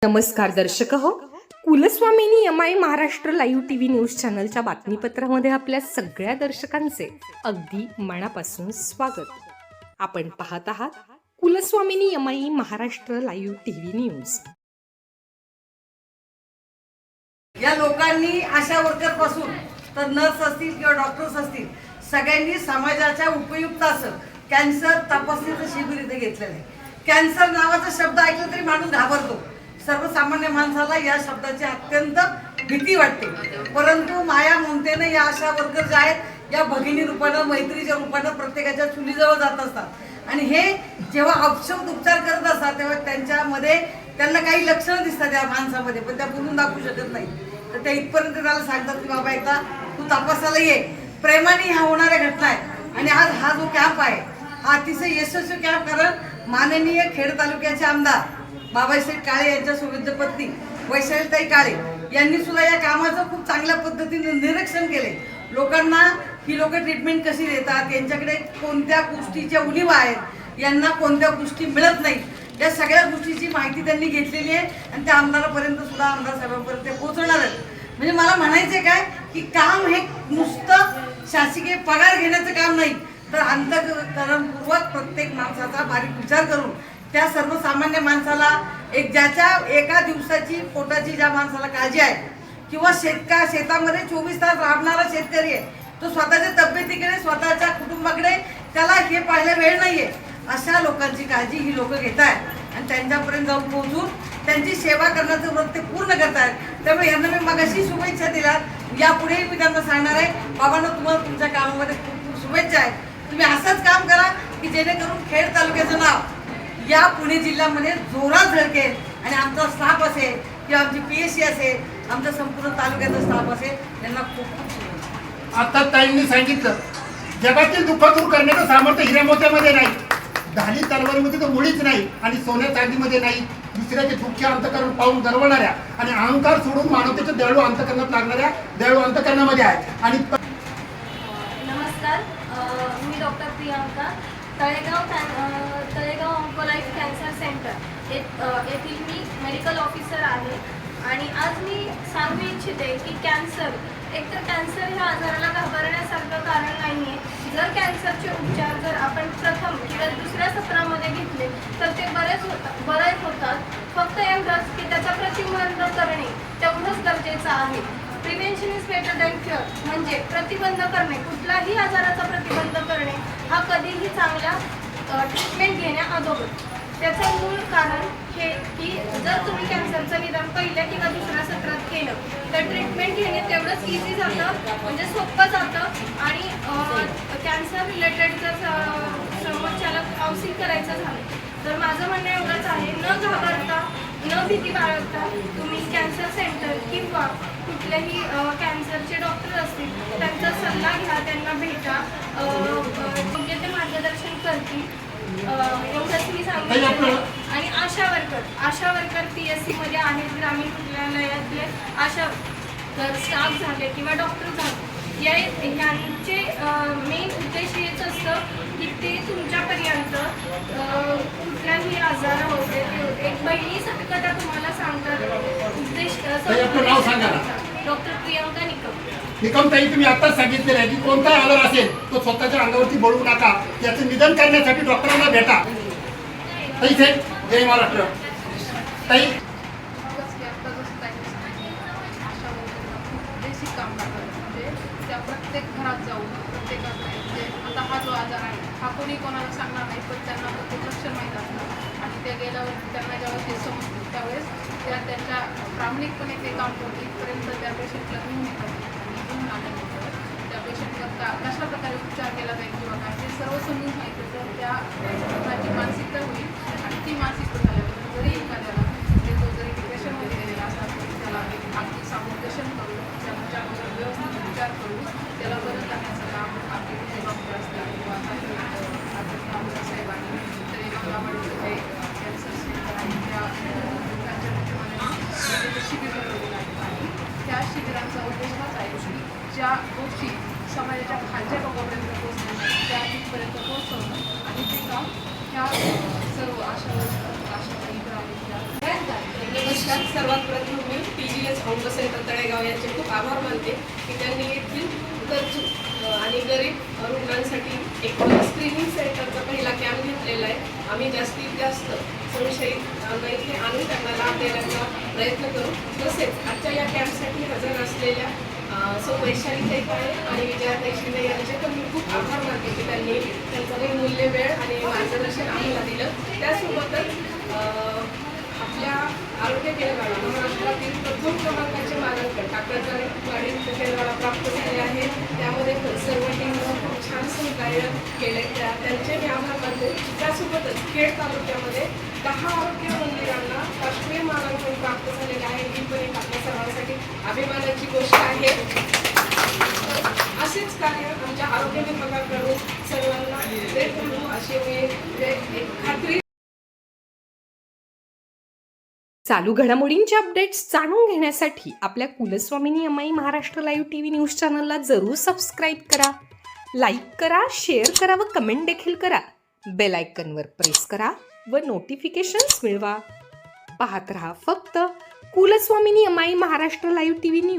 नमस्कार दर्शक हो, Kulswamini MI Maharashtra live TV news चॅनलच्या बातमीपत्रामध्ये आपल्या सगळ्या दर्शकांचे अगदी मनापासून स्वागत. आपण पाहत आहात Kulswamini MI Maharashtra live TV news. या लोकांनी आशा वर्कर पासून तर नर्स असतील किंवा डॉक्टर्स असतील सगळ्यांनी समाजाच्या उपयुक्त असं कॅन्सर तपासणीचं शिबिर इथे घेतलेलं आहे. कॅन्सर नावाचा शब्द ऐकला तरी माणूस घाबरतो. सर्वसामान्य माणसाला या शब्दाची अत्यंत भीती वाटते, परंतु माया ममतेने या आशा वर्कर ज्या आहेत या भगिनी रूपानं मैत्रीच्या रूपानं प्रत्येकाच्या चुलीजवळ जात असतात आणि हे जेव्हा औषध उपचार करत असतात तेव्हा त्यांच्यामध्ये त्यांना काही लक्षणं दिसतात या माणसामध्ये, पण त्या बोलून दाखवू शकत नाही. तर ते इथपर्यंत त्याला सांगतात की बाबा एकदा तू तपासायला ये. प्रेमाने ह्या होणाऱ्या घटना आहेत आणि आज हा जो कॅम्प आहे हा अतिशय यशस्वी कॅम्प, कारण माननीय खेड तालुक्याचे आमदार बाबासाहेब काळे यांच्या सोबत पत्नी वैशालीताई काळे यांनी सुद्धा या कामाचं खूप चांगल्या पद्धतीने निरीक्षण केले. लोकांना ही लोक ट्रीटमेंट कशी देतात, यांच्याकडे कोणत्या गोष्टीच्या उणीवा आहेत, यांना कोणत्या गोष्टी मिळत नाही, या सगळ्या गोष्टीची माहिती त्यांनी घेतलेली आहे आणि त्या आमदारापर्यंत सुद्धा आमदार साहेबांपर्यंत ते पोहोचणार आहेत. म्हणजे मला म्हणायचं काय की काम हे नुसतं शासकीय पगार घेण्याचं काम नाही, तर अंतःकरणपूर्वक प्रत्येक माणसाचा बारीक विचार करून त्या सर्वसामान्य माणसाला ज्याच्या एका दिवसाची पोटाची ज्या माणसाला काळजी आहे किंवा शेतामध्ये 24 तास राबणारा शेतकरी आहे, तो स्वतःच्या तब्येतीकडे स्वतःच्या कुटुंबाकडे त्याला हे पाहायला वेळ नाहीये, अशा लोकांची काळजी ही लोक घेत आहेत आणि त्यांच्यापर्यंत जाऊन पोहोचून त्यांची सेवा करण्याचं व्रत ते पूर्ण करत आहेत. त्यामुळे यांना मी मगाशी शुभेच्छा दिल्या, यापुढेही मी त्यांना सांगणार आहे बाबांनो तुम्हाला तुमच्या कामामध्ये खूप खूप शुभेच्छा आहेत. तुम्ही असंच काम करा की जेणेकरून खेड तालुक्याचं नाव या पुणे जिल्ह्यामध्ये जोरात झळकेल आणि आमचा स्टाफ असेल किंवा आमची PSC असेल, आमचा संपूर्ण तालुक्याचा स्टाफ असेल, त्यांना खूप खूप शुभेच्छा. आता ताईंनी सांगितलं जगातील दुःख दूर करण्याचं सामर्थ्य हिऱ्यामोत्यामध्ये नाही, ढाली तलवारीमध्ये तर मुळीच नाही आणि सोन्या चांदीमध्ये नाही. दुसऱ्याचे दुःख अंतकरण पाहून दरवणाऱ्या आणि अहंकार सोडून मानवतेच्या दयाळू अंतकरणात लागणाऱ्या दयाळू अंतकरणामध्ये आहे. आणि नमस्कार, मी doctor Priyanka, Talegaon Oncolife cancer centre येथील मी मेडिकल ऑफिसर आहे. आणि आज मी सांगू इच्छिते की एकतर कॅन्सर ह्या आजाराला घाबरण्यासारखं कारण नाही आहे. जर कॅन्सरचे उपचार जर आपण प्रथम किंवा दुसऱ्या सत्रामध्ये घेतले तर ते बरेच होतात. फक्त एवढंच की त्याचा प्रतिबंध करणे तेवढंच गरजेचं आहे. Prevention is better than cure, म्हणजे प्रतिबंध करणे, कुठलाही आजाराचा प्रतिबंध करणे हा कधीही चांगला ट्रीटमेंट घेण्याअगोदर. त्याचं मूळ कारण हे की जर तुम्ही कॅन्सरचं निदान पहिल्या किंवा दुसऱ्या सत्रात केलं तर ट्रीटमेंट घेणे तेवढंच इझी जातं, म्हणजे सोपं जातं. आणि कॅन्सर रिलेटेड जर समस्याला काउन्सिल करायचं झालं तर माझं म्हणणं एवढंच आहे, न घाबरता न भीती बाळगता तुम्ही कॅन्सर सेंटर किंवा कुठलेही कॅन्सरचे डॉक्टर असतील त्यांचा सल्ला घ्या, त्यांना भेटा, योग्य ते मार्गदर्शन करतील, एवढंच मी सांगितलं. आणि आशा वर्कर PSC मध्ये आहेत, ग्रामीण रुग्णालयातले आशा स्टाफ झाले किंवा डॉक्टर झाले, ह्यांचे मेन उद्देश हेच असतं की ते तुमच्यापर्यंत कुठल्याही आजार होते एक बहिणीसारखं त्या तुम्हाला सांगतात. उद्देश डॉक्टर प्रियांका निकम ताई, तुम्ही आताच सांगितलेलं आहे की कोणता आजार असेल तो स्वतःच्या अंगावरती बळू नका, त्याचं निदान करण्यासाठी डॉक्टरांना भेटा. ताई जय महाराष्ट्र. ताई त्या प्रत्येक घरात जाऊन प्रत्येकाला म्हणजे आता हा जो आजार आहे हा कोणी कोणाला सांगणार नाही, पण त्यांना प्रत्येक लक्षण माहीत असतं आणि ते गेल्यावर त्यांना जेव्हा ते समजतं त्यावेळेस त्या त्यांच्या प्रामाणिकपणे ते काम करतात. इथपर्यंत त्या पेशंटला घेऊन येतात आणि घेऊन आल्यानंतर त्या पेशंटवर कशा प्रकारे उपचार केला जाईल किंवा काय ते सर्व समजून सांगितलं तर त्या रुग्णाची मानसिकता होईल आणि ती मानसिकता झाल्यानंतर जरी एखाद्याला म्हणजे तो जरी डिप्रेशनमध्ये गेलेला असला तरी त्याला अगदी सामुपदेशन करून त्याच्यानुसार व्यवस्थित उपचार करून त्याला बरं करण्याचं काम आपले डॉक्टर असतात किंवा आमदार साहेबांनी तळेगाव गावामध्ये कॅन्सर सेंटर आहे त्या लोकांच्या हिशोबाने शिबिर बनवलेलं आहे. आणि त्या शिबिरांचा उद्देश हाच आहे की ज्या गोष्टी समाजाच्या खालच्या लोकांपर्यंत पोहोचण्यासाठी त्या तिथपर्यंत पोहोचवणं आणि ते काम ह्या सर्व आशा ताई नमस्कार. सर्वात प्रथम मी TGS अंग सेंटर तळेगाव यांचे खूप आभार मानते की त्यांनी येथील गरजू आणि गरीब रुग्णांसाठी एक स्क्रीनिंग सेंटरचा पहिला कॅम्प घेतलेला आहे. आम्ही जास्तीत जास्त संशयित अंग इथे आणून त्यांना लाभ देण्याचा प्रयत्न करू. तसेच आजच्या या कॅम्पसाठी हजर असलेल्या सौ वैशाली ताई आणि विजयाताई शिंदे यांचे पण मी खूप आभार मानते की त्यांनी त्यांचा मूल्य वेळ आणि मार्गदर्शन आम्हाला दिलं. त्यासोबतच आपल्या आरोग्य केंद्राला महाराष्ट्रातील प्रथम क्रमांकाचे मानांकन टाकळीवाडी केंद्राला प्राप्त झाले आहे. त्यामध्ये सर्व टीमनं खूप छान सहकार्य केले. त्यांचे मी आभार मानते. त्यासोबतच खेड तालुक्यामध्ये 10 आरोग्य मंदिरांना राष्ट्रीय मानांकन प्राप्त झालेले आहे. ही पण एक आपल्या सर्वांसाठी अभिमानाची गोष्ट आहे. असेच कार्य आमच्या आरोग्य विभागाकडून सर्वांना देत राहू अशी मी एक खात्री. चालू घडामोडींचे अपडेट्स जाणून घेण्यासाठी आपल्या कुलस्वामिनी अम्माई महाराष्ट्र लाईव्ह TV न्यूज चॅनलला जरूर सबस्क्राईब करा, लाईक करा, शेअर करा व कमेंट देखील करा. बेल आयकॉनवर प्रेस करा व नोटिफिकेशन्स मिळवा. पाहत रहा फक्त कुलस्वामिनी अम्माई महाराष्ट्र लाईव्ह TV न्यूज.